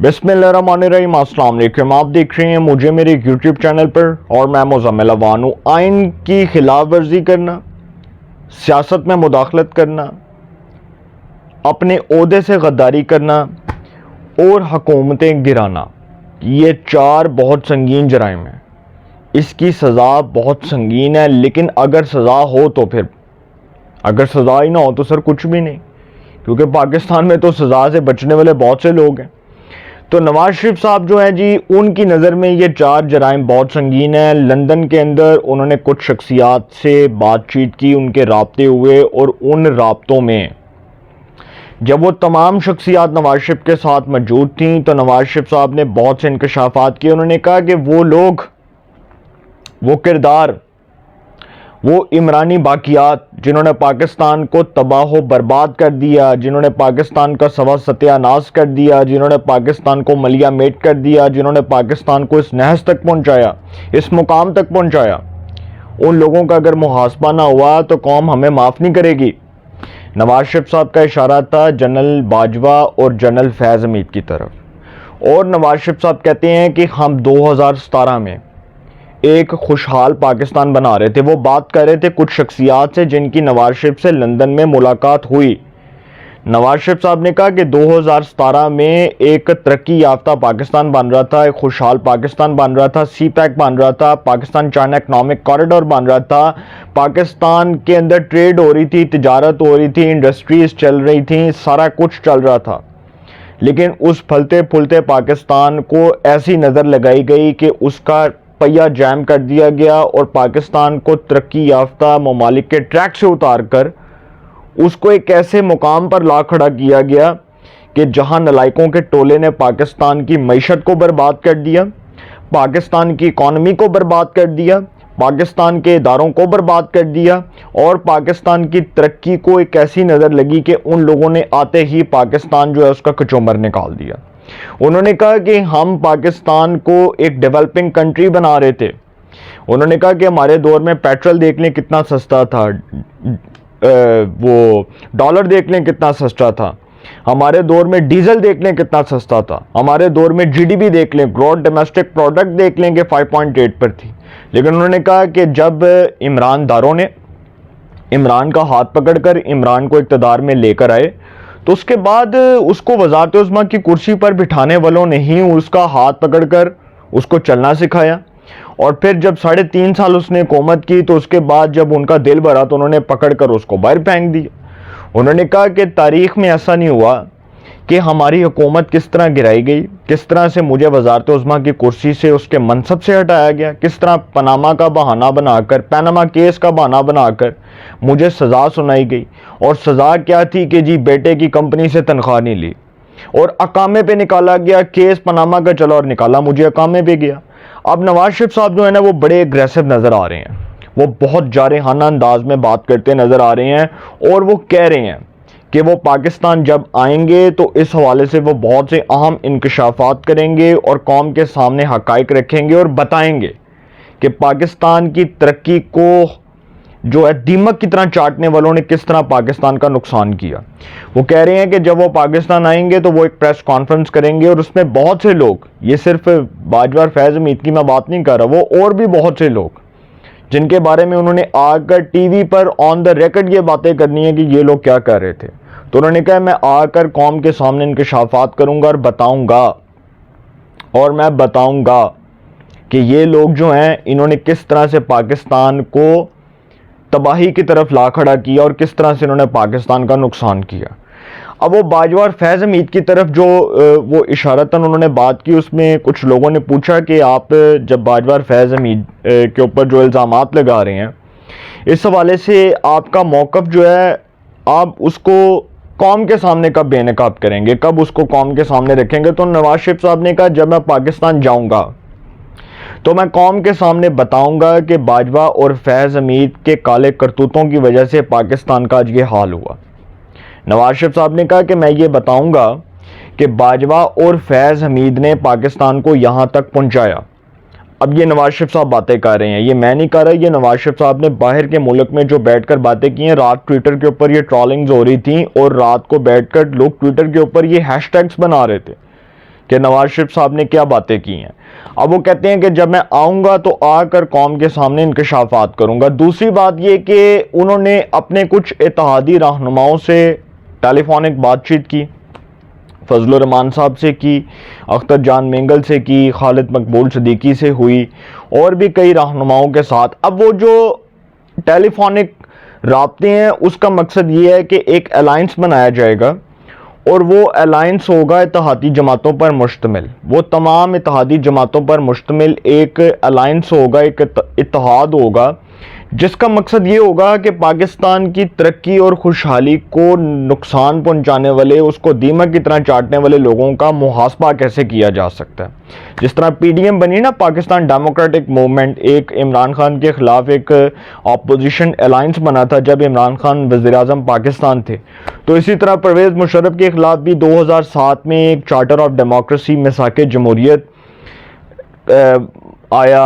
बिस्मिल्लाहिर्रहमानिर्रहीम, अस्सलाम वालेकुम। आप देख रहे हैं मुझे मेरे यूट्यूब चैनल पर और मैं मुज़म्मिल अवान हूँ। आइन की खिलाफ वर्जी करना, सियासत में मुदाखलत करना, अपने ओहदे से गद्दारी करना और हुकूमतें गिराना, ये चार बहुत संगीन जराइम हैं। इसकी सज़ा बहुत संगीन है, लेकिन अगर सज़ा हो तो फिर, अगर सज़ा ही ना हो तो सर कुछ भी नहीं, क्योंकि पाकिस्तान में तो सज़ा से बचने वाले बहुत से लोग हैं। तो नवाज शरीफ साहब जो हैं जी, उनकी नज़र में ये चार जराइम बहुत संगीन है। लंदन के अंदर उन्होंने कुछ शख्सियात से बातचीत की, उनके राब्ते हुए, और उन राब्तों में जब वो तमाम शख्सियात नवाज शरीफ के साथ मौजूद थीं तो नवाज शरीफ साहब ने बहुत से इंकशाफात किए। उन्होंने कहा कि वो लोग, वो किरदार, वो इमरानी बाकियात जिन्होंने पाकिस्तान को तबाह बर्बाद कर दिया, जिन्होंने पाकिस्तान का सवा सत्यानाश कर दिया, जिन्होंने पाकिस्तान को मलिया मेट कर दिया, जिन्होंने पाकिस्तान को इस नहज तक पहुंचाया, इस मुकाम तक पहुंचाया, उन लोगों का अगर मुहासबा ना हुआ तो कौम हमें माफ़ नहीं करेगी। नवाज शरीफ साहब का इशारा था जनरल बाजवा और जनरल फैज़ हमीद की तरफ। और नवाज शरीफ साहब कहते हैं कि हम 2017 में एक खुशहाल पाकिस्तान बना रहे थे। वो बात कर रहे थे कुछ शख्सियात से जिनकी नवाज शरीफ से लंदन में मुलाकात हुई। नवाज शरीफ साहब ने कहा कि 2017 में एक तरक्की याफ्ता पाकिस्तान बन रहा था, एक खुशहाल पाकिस्तान बन रहा था, सी पैक बन रहा था, पाकिस्तान चाइना इकनॉमिक कॉरिडोर बन रहा था, पाकिस्तान के अंदर ट्रेड हो रही थी, तिजारत हो रही थी, इंडस्ट्रीज चल रही थी, सारा कुछ चल रहा था। लेकिन उस फलते फूलते पाकिस्तान को ऐसी नज़र लगाई गई कि उसका पहिया जैम कर दिया गया और पाकिस्तान को तरक्की याफ्ता ममालिक के ट्रैक से उतार कर उसको एक ऐसे मुकाम पर ला खड़ा किया गया कि जहां नलायकों के टोले ने पाकिस्तान की मईशत को बर्बाद कर दिया, पाकिस्तान की इकॉनमी को बर्बाद कर दिया, पाकिस्तान के इदारों को बर्बाद कर दिया, और पाकिस्तान की तरक्की को एक ऐसी नज़र लगी कि उन लोगों ने आते ही पाकिस्तान जो है उसका कचूमर निकाल दिया। उन्होंने कहा कि हम पाकिस्तान को एक डेवलपिंग कंट्री बना रहे थे। उन्होंने कहा कि हमारे दौर में पेट्रोल देख लें कितना सस्ता था, वो डॉलर देख लें कितना सस्ता था, हमारे दौर में डीजल देख लें कितना सस्ता था, हमारे दौर में जीडीपी देख लें, ग्रॉस डोमेस्टिक प्रोडक्ट देख लें कि 5.8 पर थी। लेकिन उन्होंने कहा कि जब इमरानदारों ने इमरान का हाथ पकड़कर इमरान को इक़्तिदार में लेकर आए तो उसके बाद उसको वज़ारत उज़्मा की कुर्सी पर बिठाने वालों ने ही उसका हाथ पकड़कर उसको चलना सिखाया। और फिर जब 3.5 साल उसने हुकूमत की तो उसके बाद जब उनका दिल भरा तो उन्होंने पकड़कर उसको बाहर फेंक दिया। उन्होंने कहा कि तारीख़ में ऐसा नहीं हुआ कि हमारी हुकूमत किस तरह गिराई गई, किस तरह से मुझे वज़ारत उज़्मा की कुर्सी से उसके मनसब से हटाया गया, किस तरह पनामा का बहाना बनाकर, पैनामा केस का बहाना बनाकर मुझे सज़ा सुनाई गई। और सज़ा क्या थी कि जी बेटे की कंपनी से तनख्वाह नहीं ली और अकामे पे निकाला गया, केस पनामा का चला और निकाला मुझे अकामे पे गया। अब नवाज शरीफ साहब जो है ना वो बड़े एग्रेसिव नज़र आ रहे हैं, वो बहुत जारहाना अंदाज में बात करते नज़र आ रहे हैं और वो कह रहे हैं कि वो पाकिस्तान जब आएंगे तो इस हवाले से वो बहुत से अहम इंकशाफात करेंगे और कौम के सामने हकाइक रखेंगे और बताएंगे कि पाकिस्तान की तरक्की को जो है दीमक की तरह चाटने वालों ने किस तरह पाकिस्तान का नुकसान किया। वो कह रहे हैं कि जब वो पाकिस्तान आएंगे तो वो एक प्रेस कॉन्फ्रेंस करेंगे और उसमें बहुत से लोग, ये सिर्फ बाजवा फैज़ हमीद की मैं बात नहीं कर रहा, वो और भी बहुत से लोग जिनके बारे में उन्होंने आकर टीवी पर ऑन द रिकॉर्ड ये बातें करनी है कि ये लोग क्या कर रहे थे। तो उन्होंने कहा मैं आकर कौम के सामने इंकशाफात करूंगा और मैं बताऊंगा कि ये लोग जो हैं इन्होंने किस तरह से पाकिस्तान को तबाही की तरफ ला खड़ा किया और किस तरह से इन्होंने पाकिस्तान का नुकसान किया। अब वो बाजवा और फैज़ हमीद की तरफ जो वो इशारतन उन्होंने बात की, उसमें कुछ लोगों ने पूछा कि आप जब बाजवा और फैज़ हमीद के ऊपर जो इल्ज़ामात लगा रहे हैं, इस हवाले से आपका मौक़िफ़ जो है आप उसको कौम के सामने कब बेनकाब करेंगे, कब उसको कौम के सामने रखेंगे। तो नवाज शरीफ साहब ने कहा जब मैं पाकिस्तान जाऊंगा तो मैं कौम के सामने बताऊंगा कि बाजवा और फैज़ हमीद के काले करतूतों की वजह से पाकिस्तान का आज ये हाल हुआ। नवाज शरीफ साहब ने कहा कि मैं ये बताऊंगा कि बाजवा और फैज़ हमीद ने पाकिस्तान को यहाँ तक पहुँचाया। अब ये नवाज शरीफ साहब बातें कर रहे हैं, ये मैं नहीं कर रहा, ये नवाज शरीफ साहब ने बाहर के मुल्क में जो बैठकर बातें की हैं। रात ट्विटर के ऊपर ये ट्रोलिंग्स हो रही थी और रात को बैठकर लोग ट्विटर के ऊपर ये हैशटैग्स बना रहे थे कि नवाज शरीफ साहब ने क्या बातें की हैं। अब वो कहते हैं कि जब मैं आऊँगा तो आकर कौम के सामने इंकशाफात करूँगा। दूसरी बात ये कि उन्होंने अपने कुछ इत्तेहादी रहनुमाओं से टेलीफोनिक बातचीत की, फजलुर रहमान साहब से की, अख्तर जान मेंगल से की, खालिद मकबूल सदीकी से हुई, और भी कई रहनुमाओं के साथ। अब वो जो टेलीफोनिक राब्ते हैं उसका मकसद ये है कि एक अलायंस बनाया जाएगा, और वो अलायंस होगा इत्तेहादी जमातों पर मुश्तमिल, वो तमाम इत्तेहादी जमातों पर मुश्तमिल एक अलायंस होगा, एक इत्तेहाद होगा, जिसका मकसद ये होगा कि पाकिस्तान की तरक्की और खुशहाली को नुकसान पहुंचाने वाले, उसको दीमक की तरह चाटने वाले लोगों का मुहासबा कैसे किया जा सकता है। जिस तरह PDM बनी ना, पाकिस्तान डेमोक्रेटिक मूवमेंट, एक इमरान खान के ख़िलाफ़ एक अपोजिशन अलायंस बना था जब इमरान खान वज़ीर-ए-आज़म पाकिस्तान थे। तो इसी तरह परवेज़ मुशर्रफ के ख़िलाफ़ भी 2007 में एक चार्टर ऑफ डेमोक्रेसी मिसाक़े जमहूरियत आया,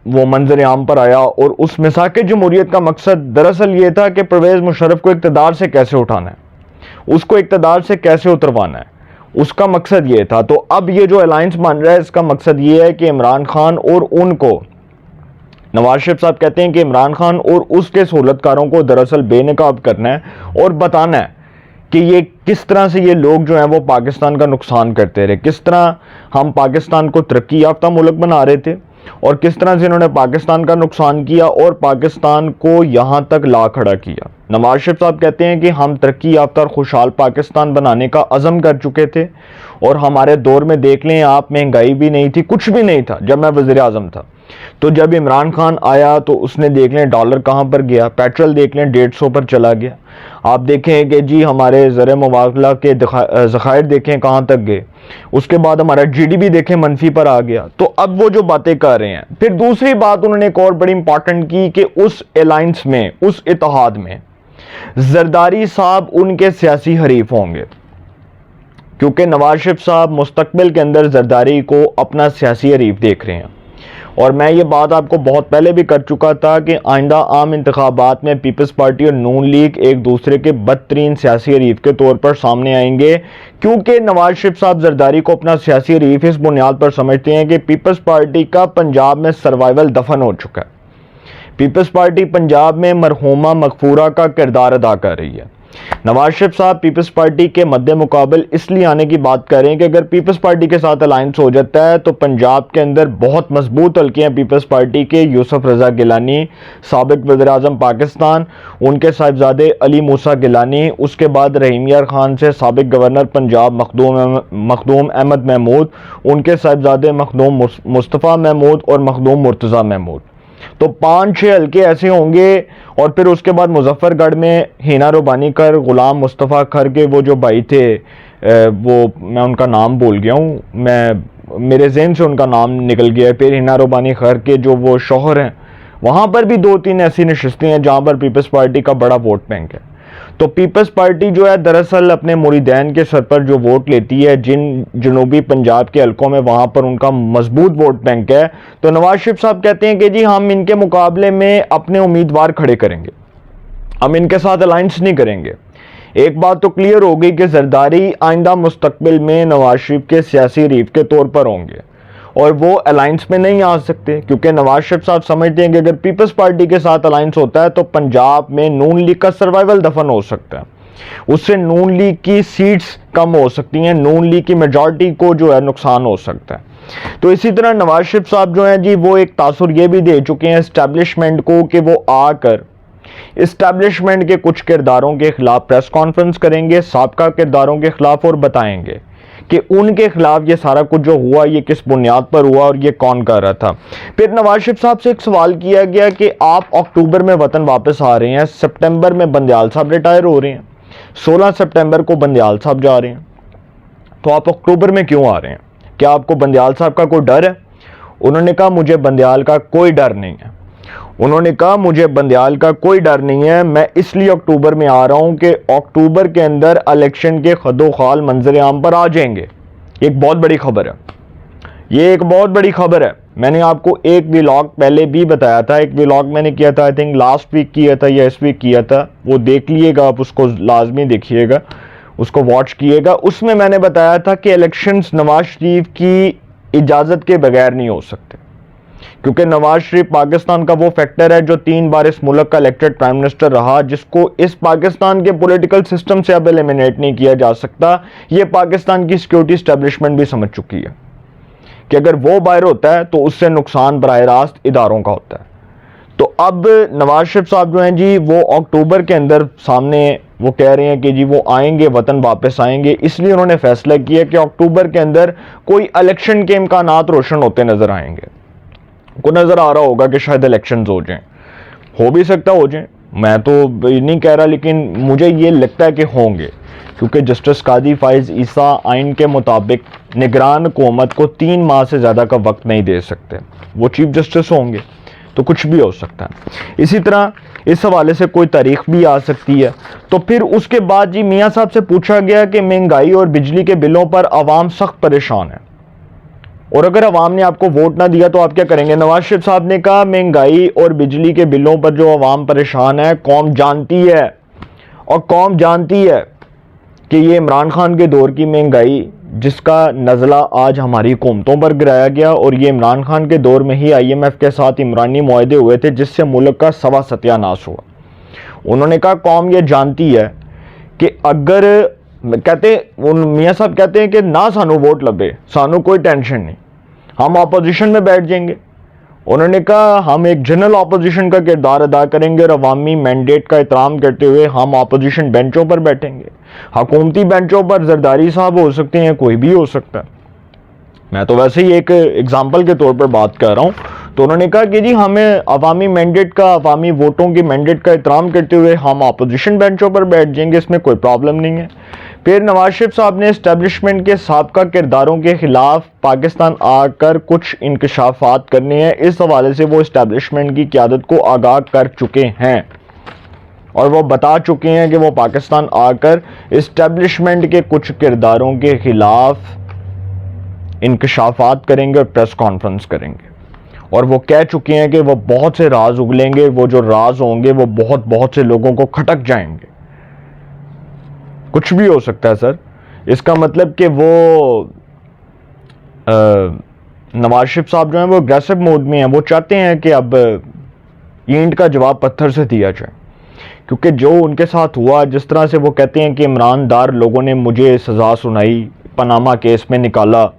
वो मंजर आम पर आया, और उस मिसाक़े जमहूरियत का मकसद दरअसल ये था कि परवेज़ मुशर्रफ को इक़्तिदार से कैसे उठाना है, उसको इक़्तिदार से कैसे उतरवाना है, उसका मकसद ये था। तो अब ये जो अलायंस बन रहा है इसका मकसद ये है कि इमरान खान और उनको, नवाज शरीफ साहब कहते हैं कि इमरान खान और उसके सहूलतकारों को दरअसल बेनकाब करना है और बताना है कि ये किस तरह से ये लोग जो हैं वो पाकिस्तान का नुकसान करते रहे, किस तरह हम पाकिस्तान को तरक्की याफ्ता मुल्क बना रहे थे, और किस तरह से इन्होंने पाकिस्तान का नुकसान किया और पाकिस्तान को यहाँ तक ला खड़ा किया। नवाज शरीफ साहब कहते हैं कि हम तरक्की याफ्ता और खुशहाल पाकिस्तान बनाने का अज़म कर चुके थे, और हमारे दौर में देख लें आप, महंगाई भी नहीं थी, कुछ भी नहीं था जब मैं वज़ीर आज़म था। तो जब इमरान खान आया तो उसने देख लें डॉलर कहाँ पर गया, पेट्रोल देख लें 150 पर चला गया। आप देखें कि जी हमारे ज़र मुबादला के ज़खायर देखें कहाँ तक गए, उसके बाद हमारा GDP देखें मनफी पर आ गया। तो अब वो जो बातें कर रहे हैं, फिर दूसरी बात उन्होंने एक और बड़ी इंपॉर्टेंट की कि उस अलायंस में, उस इत्तेहाद में जरदारी साहब उनके सियासी हरीफ होंगे, क्योंकि नवाज शरीफ साहब मुस्तकबिल के अंदर जरदारी को अपना सियासी हरीफ देख रहे हैं। और मैं ये बात आपको बहुत पहले भी कर चुका था कि आइंदा आम इंतखाबात में पीपल्स पार्टी और नून लीग एक दूसरे के बदतरीन सियासी हरीफ के तौर पर सामने आएंगे, क्योंकि नवाज शरीफ साहब जरदारी को अपना सियासी हरीफ इस बुनियाद पर समझते हैं कि पीपल्स पार्टी का पंजाब में सर्वाइवल दफन हो चुका है। पीपल्स पार्टी पंजाब में मरहूमा मगफूरा का किरदार अदा कर रही है। नवाज शरीफ साहब पीपल्स पार्टी के मद्दे मुकाबल इसलिए आने की बात कर रहे हैं कि अगर पीपल्स पार्टी के साथ अलायंस हो जाता है तो पंजाब के अंदर बहुत मजबूत हल्के हैं पीपल्स पार्टी के, यूसुफ रजा गिलानी साबिक वज़ीर-ए-आज़म पाकिस्तान, उनके साहिबजादे अली मूसा गिलानी, उसके बाद रहीम यार खान से साबिक गवर्नर पंजाब मखदूम अहमद महमूद, उनके साहिबजादे मखदूम मुस्तफ़ा महमूद और मखदूम मुर्तज़ा महमूद। तो 5-6 हल्के ऐसे होंगे। और फिर उसके बाद मुजफ्फरगढ़ में हिना रुबानी कर, गुलाम मुस्तफ़ा खर के वो जो भाई थे, वो मैं उनका नाम भूल गया हूँ, मेरे ज़हन से उनका नाम निकल गया है। फिर हिना रुबानी खर के जो वो शौहर हैं, वहाँ पर भी 2-3 ऐसी नशिस्तें हैं जहाँ पर पीपल्स पार्टी का बड़ा वोट बैंक है। तो पीपल्स पार्टी जो है दरअसल अपने मुरीदैन के सर पर जो वोट लेती है, जिन जनूबी पंजाब के हलकों में, वहाँ पर उनका मजबूत वोट बैंक है। तो नवाज शरीफ साहब कहते हैं कि जी हम इनके मुकाबले में अपने उम्मीदवार खड़े करेंगे, हम इनके साथ अलायंस नहीं करेंगे। एक बात तो क्लियर हो गई कि जरदारी आइंदा मुस्तकबिल में नवाज शरीफ के सियासी हरीफ के तौर पर होंगे और वो अलायंस में नहीं आ सकते, क्योंकि नवाज शरीफ साहब समझते हैं कि अगर पीपल्स पार्टी के साथ अलायंस होता है तो पंजाब में नून लीग का सर्वाइवल दफन हो सकता है, उससे नून लीग की सीट्स कम हो सकती हैं, नून लीग की मेजॉरिटी को जो है नुकसान हो सकता है। तो इसी तरह नवाज शरीफ साहब जो हैं जी वो एक तासुर ये भी दे चुके हैं इस्टेब्लिशमेंट को कि वो आकर इस्टेब्लिशमेंट के कुछ किरदारों के खिलाफ प्रेस कॉन्फ्रेंस करेंगे, साबका किरदारों के खिलाफ, और बताएंगे कि उनके खिलाफ ये सारा कुछ जो हुआ ये किस बुनियाद पर हुआ और ये कौन कर रहा था। फिर नवाज शरीफ साहब से एक सवाल किया गया कि आप अक्टूबर में वतन वापस आ रहे हैं, सितंबर में बंदयाल साहब रिटायर हो रहे हैं, 16 सितंबर को बंदयाल साहब जा रहे हैं, तो आप अक्टूबर में क्यों आ रहे हैं? क्या आपको बंदयाल साहब का कोई डर है? उन्होंने कहा मुझे बंदयाल का कोई डर नहीं है। उन्होंने कहा मुझे बंदयाल का कोई डर नहीं है, मैं इसलिए अक्टूबर में आ रहा हूं कि अक्टूबर के अंदर इलेक्शन के खदोखाल मंजर आम पर आ जाएंगे। एक बहुत बड़ी खबर है, ये एक बहुत बड़ी खबर है। मैंने आपको एक व्लॉग पहले भी बताया था, एक व्लॉग मैंने किया था, आई थिंक लास्ट वीक किया था या इस वीक किया था, वो देख लीजिएगा आप, उसको लाजमी देखिएगा। उसको वॉच किएगा। उसमें मैंने बताया था कि इलेक्शंस नवाज शरीफ की इजाज़त के बगैर नहीं हो सकते, क्योंकि नवाज शरीफ पाकिस्तान का वो फैक्टर है जो 3 बार इस मुल्क का इलेक्टेड प्राइम मिनिस्टर रहा, जिसको इस पाकिस्तान के पॉलिटिकल सिस्टम से अब एलिमिनेट नहीं किया जा सकता। ये पाकिस्तान की सिक्योरिटी एस्टेब्लिशमेंट भी समझ चुकी है कि अगर वो बाहर होता है तो उससे नुकसान बराह रास्त इदारों का होता है। तो अब नवाज शरीफ साहब जो हैं जी, वो अक्टूबर के अंदर सामने वो कह रहे हैं कि जी वो आएंगे, वतन वापस आएंगे। इसलिए उन्होंने फैसला किया कि अक्टूबर के अंदर कोई इलेक्शन के इम्कानात रोशन होते नजर आएंगे। को नजर आ रहा होगा कि शायद इलेक्शंस हो जाएं, हो भी सकता हो जाएं, मैं तो नहीं कह रहा, लेकिन मुझे ये लगता है कि होंगे, क्योंकि जस्टिस कादी फाइज ईसा आइन के मुताबिक निगरान हुकूमत को 3 माह से ज़्यादा का वक्त नहीं दे सकते। वो चीफ जस्टिस होंगे तो कुछ भी हो सकता है। इसी तरह इस हवाले से कोई तारीख भी आ सकती है। तो फिर उसके बाद जी मियाँ साहब से पूछा गया कि महंगाई और बिजली के बिलों पर आवाम सख्त परेशान है, और अगर अवाम ने आपको वोट ना दिया तो आप क्या करेंगे। नवाज शरीफ साहब ने कहा महंगाई और बिजली के बिलों पर जो अवाम परेशान है, कौम जानती है, और कौम जानती है कि ये इमरान खान के दौर की महंगाई जिसका नज़ला आज हमारी हुकूमतों पर गिराया गया, और ये इमरान खान के दौर में ही IMF के साथ इमरानी मुआहदे हुए थे जिससे मुल्क का सवा सत्यानाश हुआ। उन्होंने कहा कौम ये जानती है कि अगर कहते मियाँ साहब कहते हैं कि ना सानू वोट लगे, सानू कोई टेंशन नहीं, हम अपोजिशन में बैठ जाएंगे। उन्होंने कहा हम एक जनरल अपोजिशन का किरदार अदा करेंगे और अवामी मैंडेट का एहतराम करते हुए हम अपोजिशन बेंचों पर बैठेंगे। हुकूमती बेंचों पर जरदारी साहब हो सकते हैं, कोई भी हो सकता है, मैं तो वैसे ही एक एग्जाम्पल के तौर पर बात कर रहा हूँ। तो उन्होंने कहा कि जी हमें अवामी मैंडेट का, अवामी वोटों की मैंडेट का एहतराम करते हुए हम अपोजिशन बेंचों पर बैठ जाएंगे, इसमें कोई प्रॉब्लम नहीं है। फिर नवाज शरीफ साहब ने इस्टेब्लिशमेंट के साबका किरदारों के खिलाफ पाकिस्तान आकर कुछ इंकशाफात करने हैं। इस हवाले से वो इस्टेब्लिशमेंट की क़यादत को आगाह कर चुके हैं और वो बता चुके हैं कि वो पाकिस्तान आकर इस्टेब्लिशमेंट के कुछ किरदारों के खिलाफ इंकशाफात करेंगे और प्रेस कॉन्फ्रेंस करेंगे, और वो कह चुके हैं कि वो बहुत से राज उगलेंगे, वो जो राज होंगे वो बहुत से लोगों को खटक जाएंगे। कुछ भी हो सकता है सर, इसका मतलब कि वो नवाज शरीफ साहब जो हैं वो अग्रेसिव मोड में हैं। वो चाहते हैं कि अब ईंट का जवाब पत्थर से दिया जाए, क्योंकि जो उनके साथ हुआ, जिस तरह से वो कहते हैं कि ईमानदार लोगों ने मुझे सज़ा सुनाई, पनामा केस में निकाला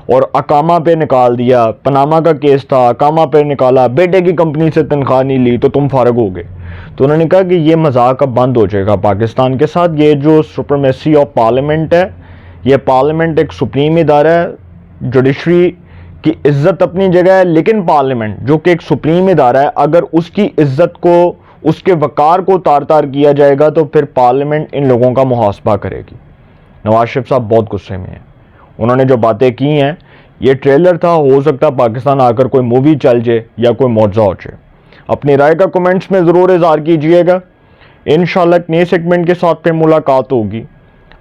और अकामा पे निकाल दिया, पनामा का केस था, अकामा पे निकाला, बेटे की कंपनी से तनख्वाह नहीं ली तो तुम फारग हो गए। तो उन्होंने कहा कि ये मजाक अब बंद हो जाएगा पाकिस्तान के साथ। ये जो सुप्रीमेसी ऑफ पार्लियामेंट है, ये पार्लियामेंट एक सुप्रीम इदारा है, जुडिशरी की इज्जत अपनी जगह है, लेकिन पार्लियामेंट जो कि एक सुप्रीम इदारा है, अगर उसकी इज्जत को, उसके वकार को तार तार किया जाएगा तो फिर पार्लियामेंट इन लोगों का मुहासबा करेगी। नवाज शरीफ साहब बहुत गुस्से में हैं। उन्होंने जो बातें की हैं, ये ट्रेलर था, हो सकता है पाकिस्तान आकर कोई मूवी चल जाए या कोई मुआवजा हो जाए। अपनी राय का कमेंट्स में ज़रूर इज़हार कीजिएगा। इंशाल्लाह एक नए सेगमेंट के साथ फिर मुलाकात होगी।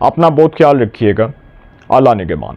अपना बहुत ख्याल रखिएगा। अल्लाह निगहबान।